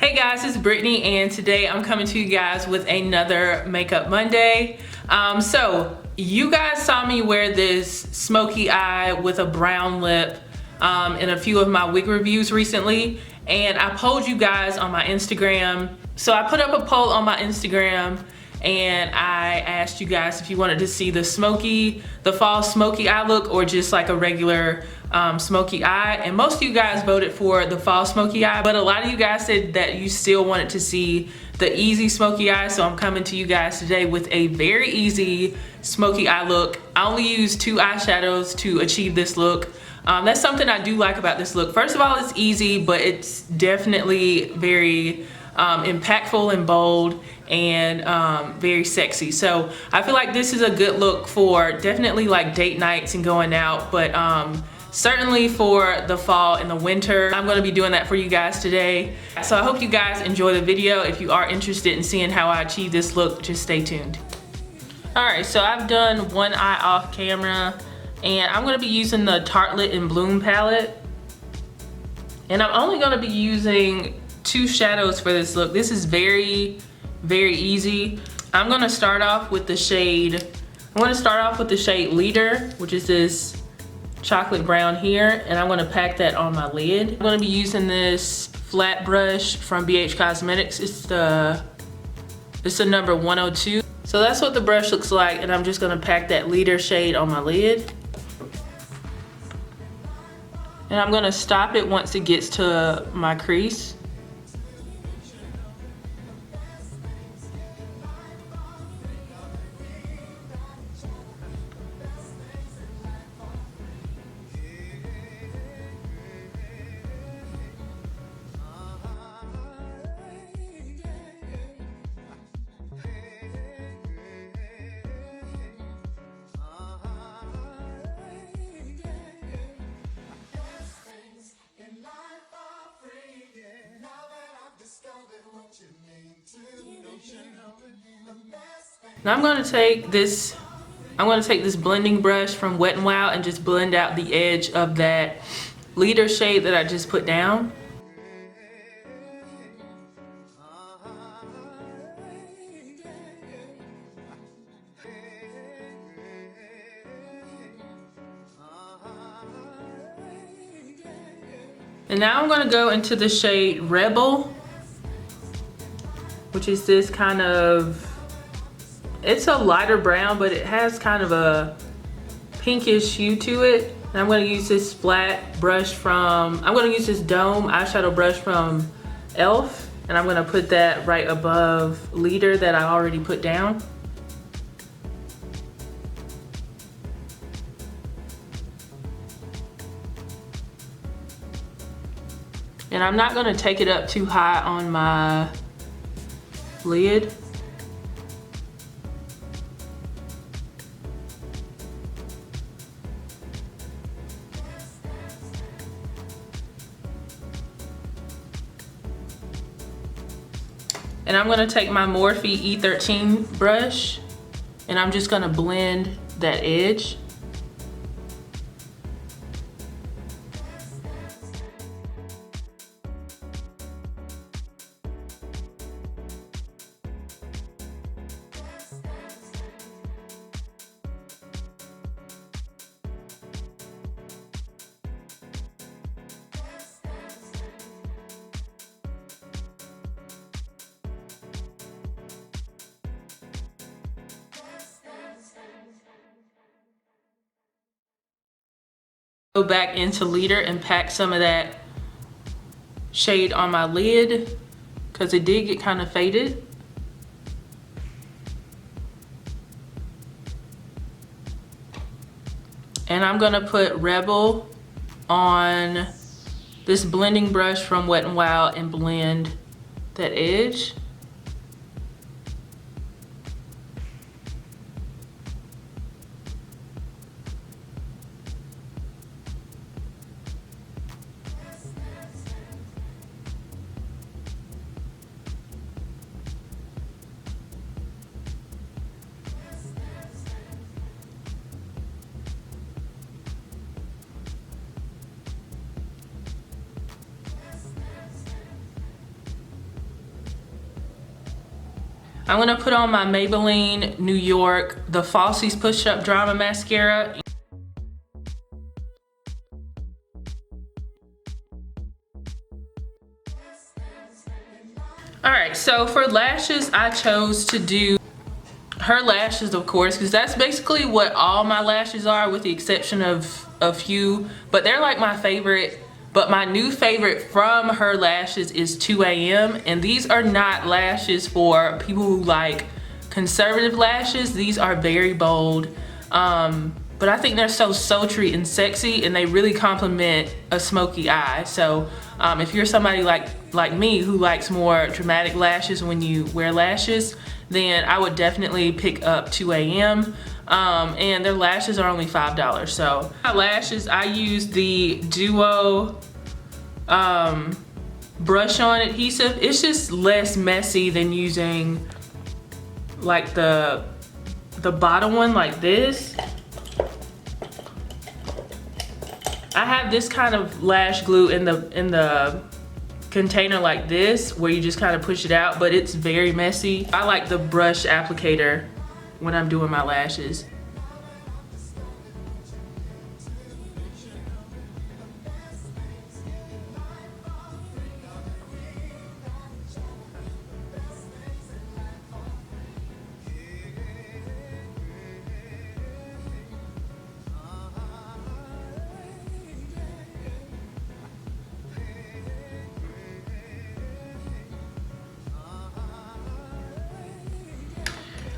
Hey guys, it's Brittany and today I'm coming to you guys with another Makeup Monday. So you guys saw me wear this smoky eye with a brown lip in a few of my wig reviews recently, and I polled you guys on my Instagram. So I put up a poll on my Instagram and I asked you guys if you wanted to see the fall smoky eye look or just like a regular smoky eye, and most of you guys voted for the fall smoky eye, but a lot of you guys said that you still wanted to see the easy smoky eye. So I'm coming to you guys today with a very easy smoky eye look. I only used 2 eyeshadows to achieve this look. That's something I do like about this look. First of all, it's easy, but it's definitely very impactful and bold and very sexy. So I feel like this is a good look for definitely like date nights and going out, but certainly for the fall and the winter. I'm gonna be doing that for you guys today. So I hope you guys enjoy the video. If you are interested in seeing how I achieve this look, just stay tuned. All right, so I've done one eye off camera and I'm gonna be using the Tartelette in Bloom palette. And I'm only gonna be using 2 shadows for this look. This is very, very easy. I'm gonna start off with the shade, Lauder, which is this chocolate brown here, and I'm gonna pack that on my lid. I'm gonna be using this flat brush from BH Cosmetics. It's the number 102. So that's what the brush looks like, and I'm just gonna pack that Lauder shade on my lid. And I'm gonna stop it once it gets to my crease. Now I'm gonna take this blending brush from Wet n Wild and just blend out the edge of that Lauder shade that I just put down. And now I'm gonna go into the shade Rebel, which is this kind of, it's a lighter brown, but it has kind of a pinkish hue to it. And I'm gonna use this flat brush I'm gonna use this dome eyeshadow brush from e.l.f. and I'm gonna put that right above Lauder that I already put down. And I'm not gonna take it up too high on my lid. And I'm gonna take my Morphe E13 brush and I'm just gonna blend that edge. Go back into Lauder and pack some of that shade on my lid because it did get kind of faded. And I'm gonna put Rebel on this blending brush from Wet n Wild and blend that edge. I'm gonna put on my Maybelline New York, the Falsies Push Up Drama Mascara. All right, so for lashes, I chose to do her lashes, of course, because that's basically what all my lashes are, with the exception of a few, but they're like my favorite. But my new favorite from her lashes is 2 AM, and these are not lashes for people who like conservative lashes. These are very bold, but I think they're so sultry and sexy, and they really complement a smoky eye. So if you're somebody like me who likes more dramatic lashes when you wear lashes, then I would definitely pick up 2 AM. And their lashes are only $5. So my lashes, I use the Duo brush on adhesive. It's just less messy than using like the bottom one like this. I have this kind of lash glue in the container like this, where you just kind of push it out, but it's very messy. I like the brush applicator when I'm doing my lashes.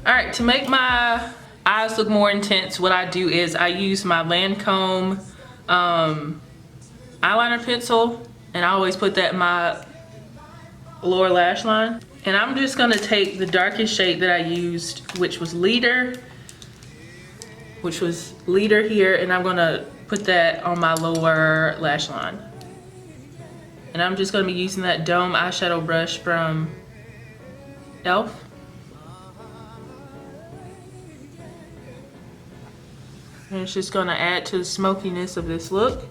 All right, to make my eyes look more intense, what I do is I use my Lancome eyeliner pencil, and I always put that in my lower lash line. And I'm just gonna take the darkest shade that I used, which was Leader here, and I'm gonna put that on my lower lash line. And I'm just gonna be using that Dome eyeshadow brush from e.l.f. And it's just gonna add to the smokiness of this look.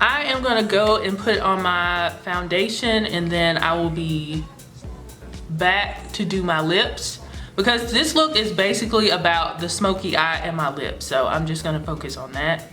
I am gonna go and put it on my foundation, and then I will be back to do my lips, because this look is basically about the smoky eye and my lips. So I'm just gonna focus on that.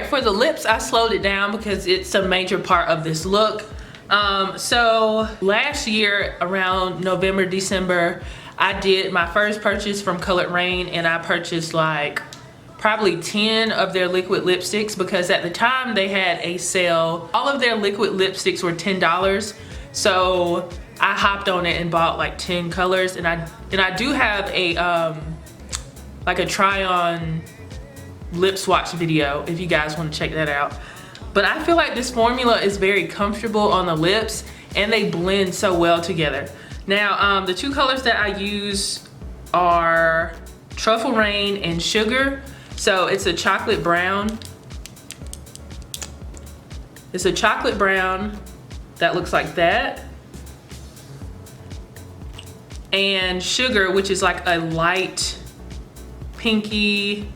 For the lips, I slowed it down because it's a major part of this look. So last year around November, December, I did my first purchase from Raine, and I purchased like probably 10 of their liquid lipsticks, because at the time they had a sale. All of their liquid lipsticks were $10. So I hopped on it and bought like 10 colors, and I do have a like a try on lip swatch video if you guys want to check that out. But I feel like this formula is very comfortable on the lips, and they blend so well together. Now the two colors that I use are Truffle Rain and Sugar. So it's a chocolate brown. It's a chocolate brown that looks like that, and Sugar, which is like a light pinky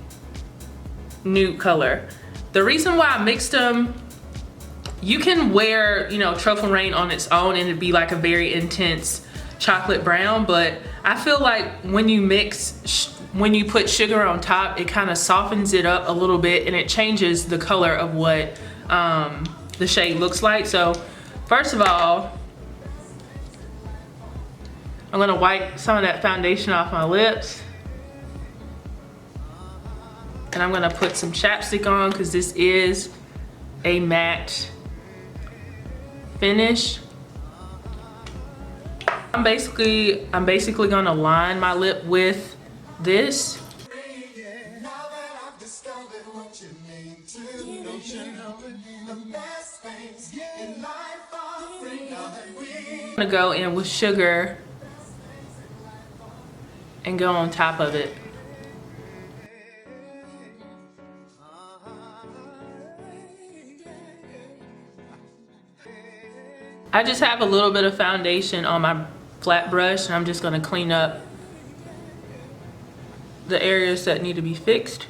nude color. The reason why I mixed them, you can wear, you know, Truffle Rain on its own and it'd be like a very intense chocolate brown, but I feel like when you when you put Sugar on top, it kind of softens it up a little bit, and it changes the color of what the shade looks like. So first of all, I'm gonna wipe some of that foundation off my lips. And I'm gonna put some chapstick on because this is a matte finish. I'm basically gonna line my lip with this. I'm gonna go in with sugar and go on top of it. I just have a little bit of foundation on my flat brush and I'm just gonna clean up the areas that need to be fixed.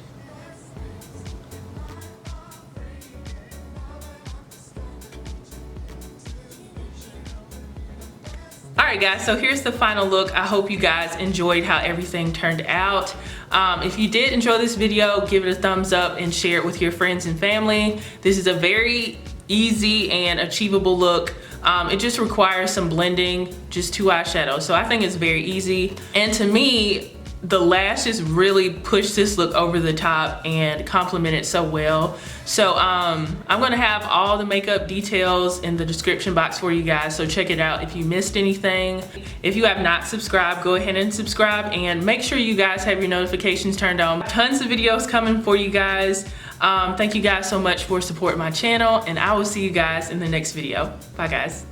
Alright guys, so here's the final look. I hope you guys enjoyed how everything turned out. If you did enjoy this video, give it a thumbs up and share it with your friends and family. This is a very easy and achievable look. It just requires some blending, just 2 eyeshadows. So I think it's very easy. And to me, the lashes really push this look over the top and complement it so well. So I'm gonna have all the makeup details in the description box for you guys, so check it out if you missed anything. If you have not subscribed, go ahead and subscribe and make sure you guys have your notifications turned on. Tons of videos coming for you guys. Thank you guys so much for supporting my channel, and I will see you guys in the next video. Bye guys.